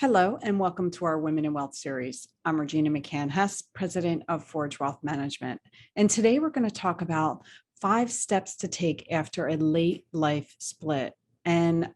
Hello, and welcome to our Women in Wealth series. I'm Regina McCann-Hess, president of Forge Wealth Management. And today we're going to talk about 5 steps to take after a late life split. And,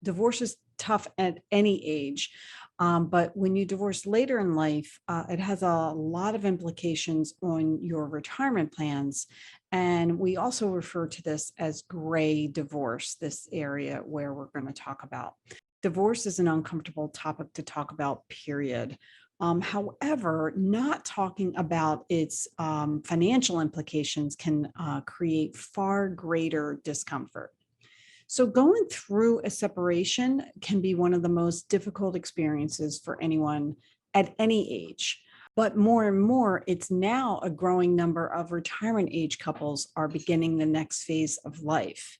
divorce is tough at any age. But when you divorce later in life, it has a lot of implications on your retirement plans. And we also refer to this as gray divorce, this area where we're going to talk about. Divorce is an uncomfortable topic to talk about, period. However, not talking about its financial implications can create far greater discomfort. So going through a separation can be one of the most difficult experiences for anyone at any age. But more and more, it's now a growing number of retirement age couples are beginning the next phase of life.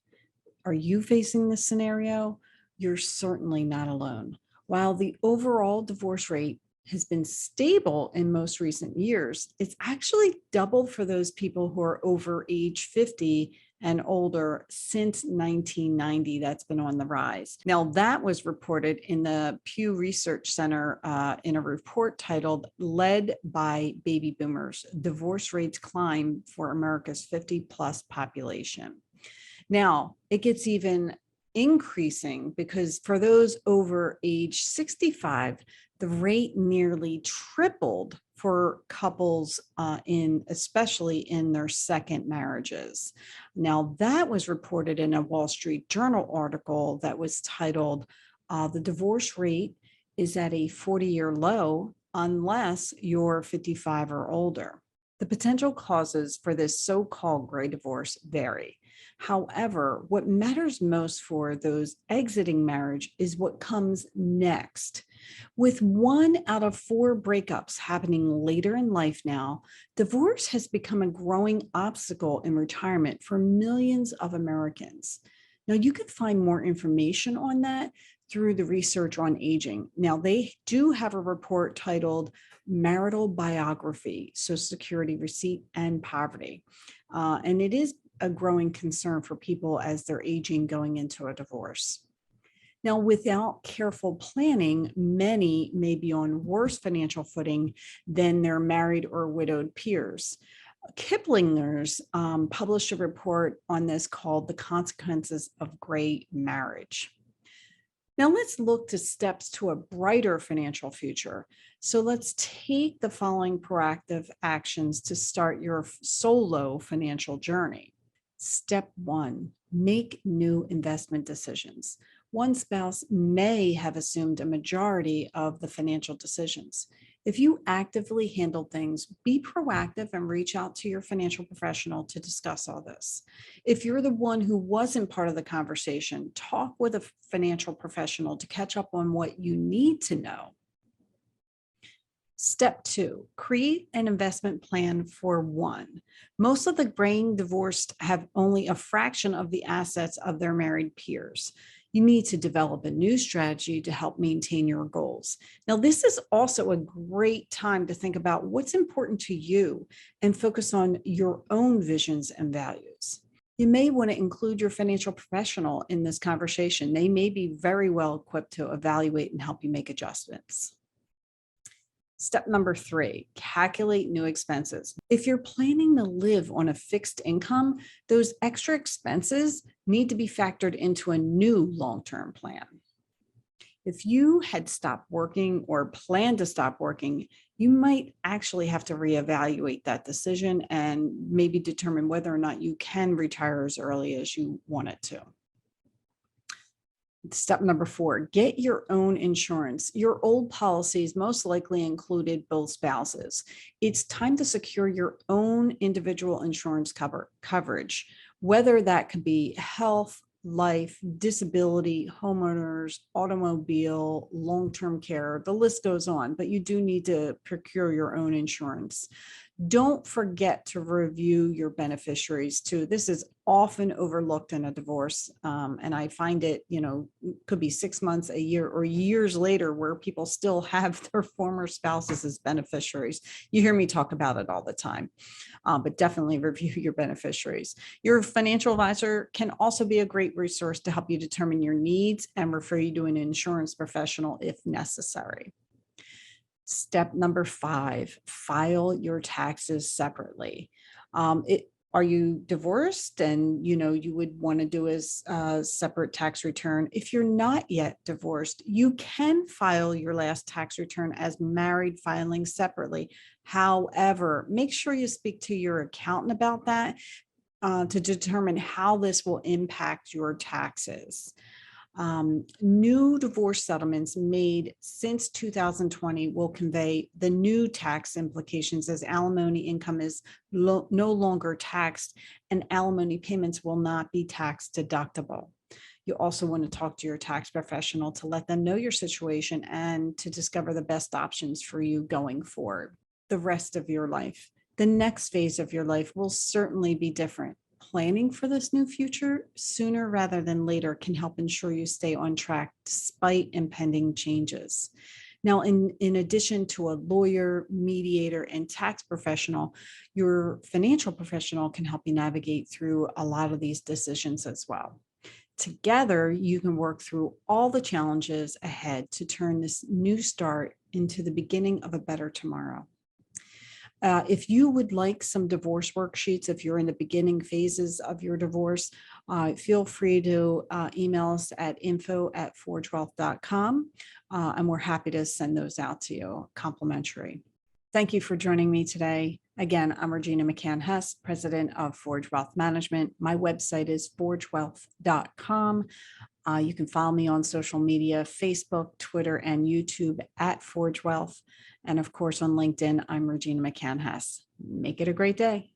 Are you facing this scenario? You're certainly not alone. While the overall divorce rate has been stable in most recent years, it's actually doubled for those people who are over age 50 and older since 1990. That's been on the rise. Now, that was reported in the Pew Research Center in a report titled "Led by Baby Boomers, Divorce Rates Climb for America's 50-plus population." Now, it gets even increasing because for those over age 65, the rate nearly tripled for couples especially in their second marriages. Now, that was reported in a Wall Street Journal article that was titled, "The Divorce Rate is at a 40-year low unless you're 55 or older." The potential causes for this so-called gray divorce vary. However, what matters most for those exiting marriage is what comes next. With 1 out of 4 breakups happening later in life now, divorce has become a growing obstacle in retirement for millions of Americans. Now, you can find more information on that through the Research on Aging. Now, they do have a report titled Marital Biography, Social Security Receipt and Poverty. And it is a growing concern for people as they're aging going into a divorce. Now, without careful planning, many may be on worse financial footing than their married or widowed peers. Kiplinger's published a report on this called "The Consequences of Gray Marriage." Now let's look to steps to a brighter financial future. So let's take the following proactive actions to start your solo financial journey. Step 1, make new investment decisions. One spouse may have assumed a majority of the financial decisions. If you actively handle things, be proactive and reach out to your financial professional to discuss all this. If you're the one who wasn't part of the conversation, talk with a financial professional to catch up on what you need to know. Step 2, create an investment plan for one. Most of the getting divorced have only a fraction of the assets of their married peers. You need to develop a new strategy to help maintain your goals. Now, this is also a great time to think about what's important to you and focus on your own visions and values. You may want to include your financial professional in this conversation. They may be very well equipped to evaluate and help you make adjustments. Step number 3, calculate new expenses. If you're planning to live on a fixed income, those extra expenses need to be factored into a new long-term plan. If you had stopped working or planned to stop working, you might actually have to reevaluate that decision and maybe determine whether or not you can retire as early as you wanted to. Step number 4, get your own insurance. Your old policies most likely included both spouses. It's time to secure your own individual insurance coverage, whether that could be health, life, disability, homeowners, automobile, long-term care, the list goes on, but you do need to procure your own insurance. Don't forget to review your beneficiaries too. This is often overlooked in a divorce. And I find it, could be 6 months, a year, or years later where people still have their former spouses as beneficiaries. You hear me talk about it all the time, but definitely review your beneficiaries. Your financial advisor can also be a great resource to help you determine your needs and refer you to an insurance professional if necessary. Step number 5, file your taxes separately. Are you divorced and you would want to do a separate tax return? If you're not yet divorced, you can file your last tax return as married, filing separately. However, make sure you speak to your accountant about that to determine how this will impact your taxes. New divorce settlements made since 2020 will convey the new tax implications, as alimony income is no longer taxed and alimony payments will not be tax deductible. You also want to talk to your tax professional to let them know your situation and to discover the best options for you going forward. The rest of your life, the next phase of your life will certainly be different. Planning for this new future sooner rather than later can help ensure you stay on track despite impending changes. Now, in addition to a lawyer, mediator, and tax professional, your financial professional can help you navigate through a lot of these decisions as well. Together, you can work through all the challenges ahead to turn this new start into the beginning of a better tomorrow. If you would like some divorce worksheets, if you're in the beginning phases of your divorce, feel free to email us at info@forgewealth.com, and we're happy to send those out to you complimentary. Thank you for joining me today. Again, I'm Regina McCann-Hess, president of Forge Wealth Management. My website is forgewealth.com. You can follow me on social media, Facebook, Twitter, and YouTube at Forge Wealth. And of course, on LinkedIn, I'm Regina McCann-Hess. Make it a great day.